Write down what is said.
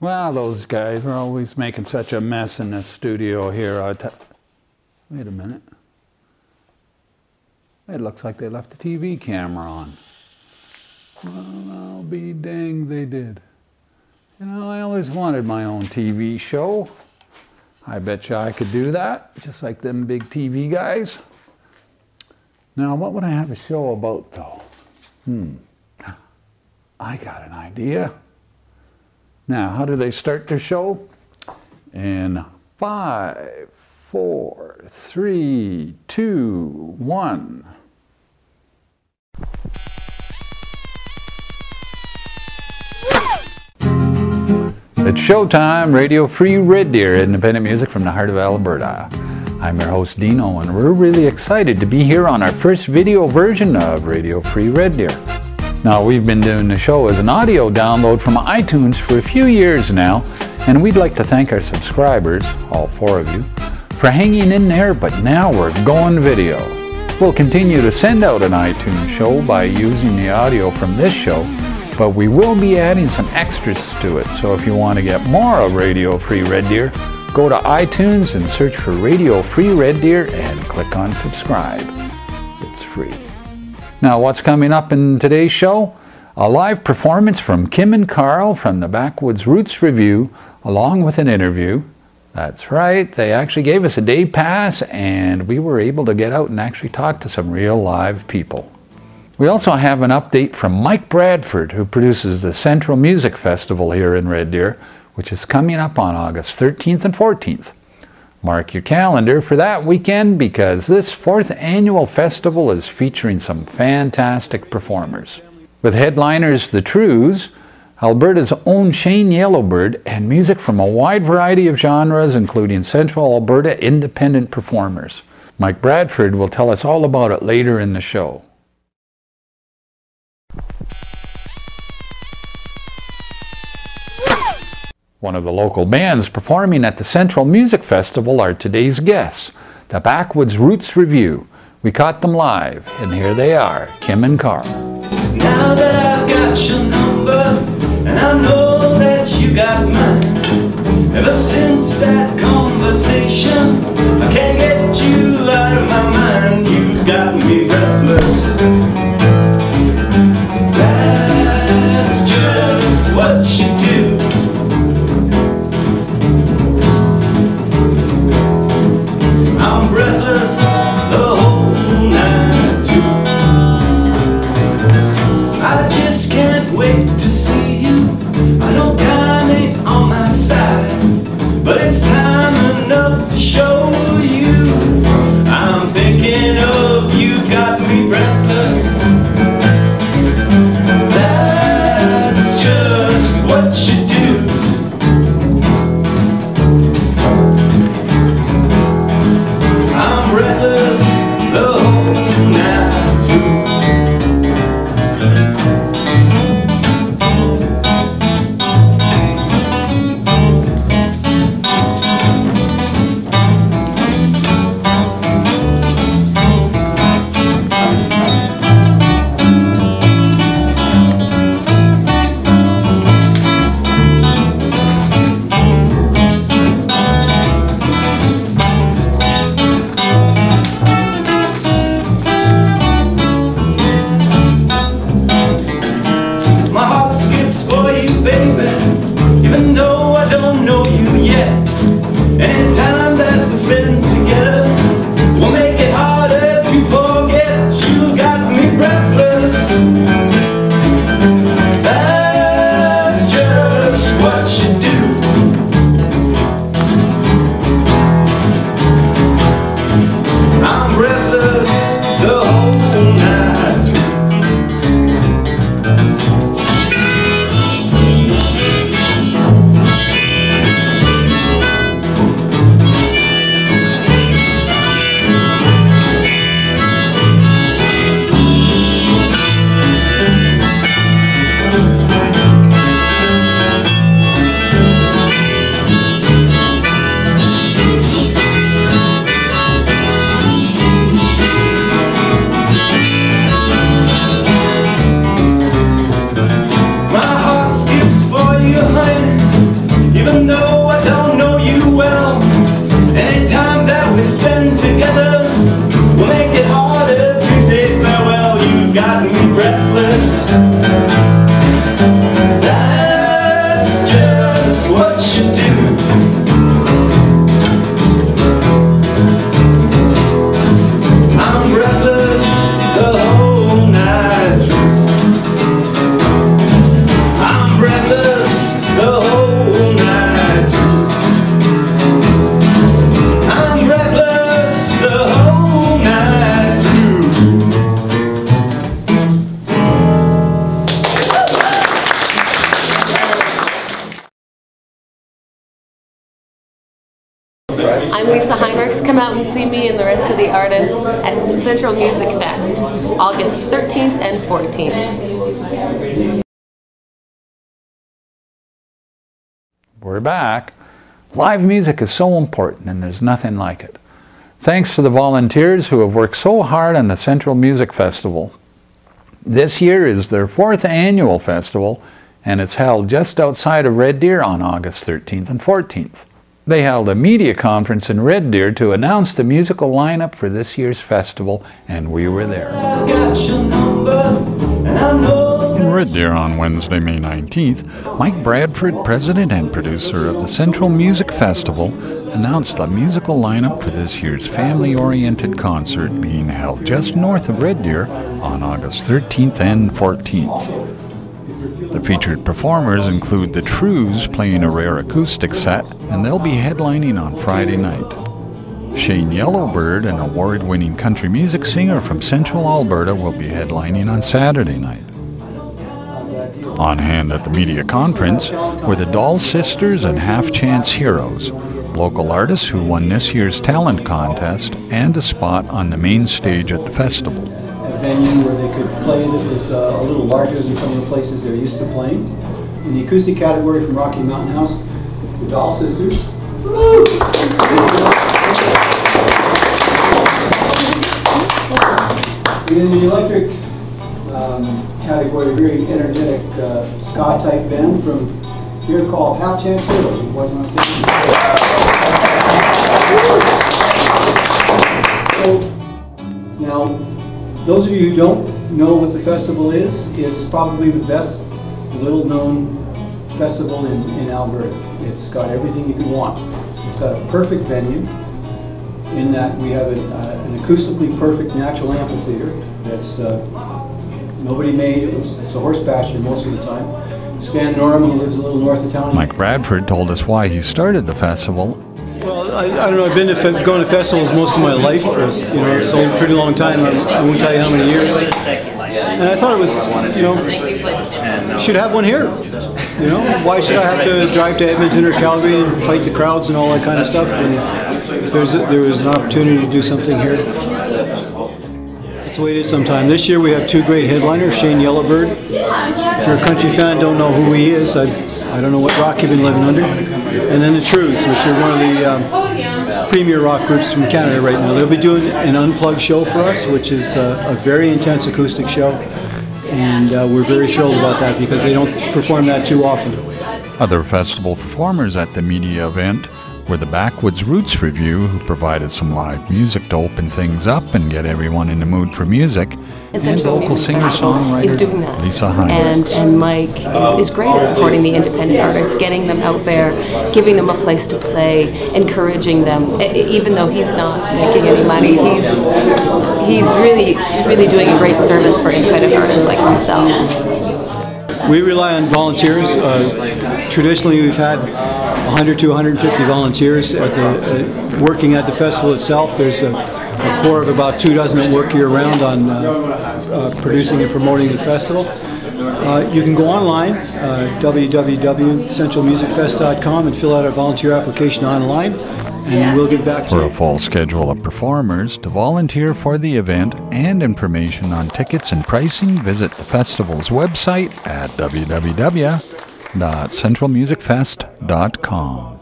Well, those guys are always making such a mess in this studio here. Wait a minute. It looks like they left the TV camera on. Well, I'll be danged they did. You know, I always wanted my own TV show. I bet you I could do that, just like them big TV guys. Now, what would I have a show about, though? I got an idea. Now, how do they start their show? In 5, 4, 3, 2, 1. It's showtime, Radio Free Red Deer, independent music from the heart of Alberta. I'm your host Dino, and we're really excited to be here on our first video version of Radio Free Red Deer. Now, we've been doing the show as an audio download from iTunes for a few years now, and we'd like to thank our subscribers, all 4 of you, for hanging in there, but now we're going video. We'll continue to send out an iTunes show by using the audio from this show, but we will be adding some extras to it, so if you want to get more of Radio Free Red Deer, go to iTunes and search for Radio Free Red Deer and click on subscribe. It's free. Now, what's coming up in today's show? A live performance from Kim and Carl from the Backwoods Roots review, along with an interview. That's right, they actually gave us a day pass, and we were able to get out and actually talk to some real live people. We also have an update from Mike Bradford, who produces the Central Music Festival here in Red Deer, which is coming up on August 13th and 14th. Mark your calendar for that weekend, because this 4th annual festival is featuring some fantastic performers. With headliners The Trues, Alberta's own Shane Yellowbird, and music from a wide variety of genres, including Central Alberta independent performers. Mike Bradford will tell us all about it later in the show. One of the local bands performing at the Central Music Festival are today's guests, the Backwoods Roots Review. We caught them live, and here they are, Kim and Carl. Now that I've got your number, and I know that you got mine, ever since that conversation, I can't get you out of my mind. You've got me breathless. That's just what you do. I'm breathless the whole night through. I just can't wait to see you. I know time ain't on my side, but it's time enough to show you. I'm thinking of you, got me breathless. That's just what you do. I'm breathless the whole night through. even though I don't know you well. Any time that we spend together will make it harder to say farewell. You've got me breathless. That's just what you do. I'm breathless the whole night through. I'm breathless the whole night through. I'm breathless the whole night through. I'm Lisa Heinrichs. Come out and see me and the rest of the artists at Central Music Fest, August 13th and 14th. We're back. Live music is so important, and there's nothing like it. Thanks to the volunteers who have worked so hard on the Central Music Festival. This year is their 4th annual festival, and it's held just outside of Red Deer on August 13th and 14th. They held a media conference in Red Deer to announce the musical lineup for this year's festival, and we were there. In Red Deer on Wednesday, May 19th, Mike Bradford, president and producer of the Central Music Festival, announced the musical lineup for this year's family-oriented concert being held just north of Red Deer on August 13th and 14th. The featured performers include the Trues playing a rare acoustic set, and they'll be headlining on Friday night. Shane Yellowbird, an award-winning country music singer from Central Alberta, will be headlining on Saturday night. On hand at the media conference were the Doll Sisters and Half Chance Heroes, local artists who won this year's talent contest and a spot on the main stage at the festival. A venue where they could play that was a little larger than some of the places they're used to playing. In the acoustic category from Rocky Mountain House, the Doll Sisters. And in the electric category, a very energetic ska-type band from here called Half Chance Heroes. You boys want to stay? So, now, those of you who don't know what the festival is, it's probably the best little-known festival in Alberta. It's got everything you could want. It's got a perfect venue in that we have an acoustically perfect natural amphitheater that's nobody made. It's a horse pasture most of the time. Stan Norman, who lives a little north of town. Mike Bradford told us why he started the festival. Well, I don't know. I've been going to festivals most of my life, for so a pretty long time. I won't tell you how many years. And I thought it was, should have one here. Why should I have to drive to Edmonton or Calgary and fight the crowds and all that kind of stuff? And there was an opportunity to do something here. That's the way it is sometimes. This year we have two great headliners, Shane Yellowbird. If you're a country fan, don't know who he is. I don't know what rock you've been living under. And then the Trues, which are one of the premier rock groups from Canada right now. They'll be doing an unplugged show for us, which is a very intense acoustic show. And we're very thrilled about that because they don't perform that too often. Other festival performers at the media event were the Backwoods Roots Review, who provided some live music to open things up and get everyone in the mood for music, and local singer-songwriter Lisa Heinrichs. And Mike is great at supporting the independent artists, getting them out there, giving them a place to play, encouraging them. Even though he's not making any money, he's really doing a great service for independent artists like myself. We rely on volunteers. Traditionally, we've had 100 to 150 volunteers working at the festival itself. There's a core of about 24 that work year-round on producing and promoting the festival. You can go online, www.centralmusicfest.com, and fill out a volunteer application online, and we'll get back to you. For a full schedule of performers, to volunteer for the event, and information on tickets and pricing, visit the festival's website at www.centralmusicfest.com.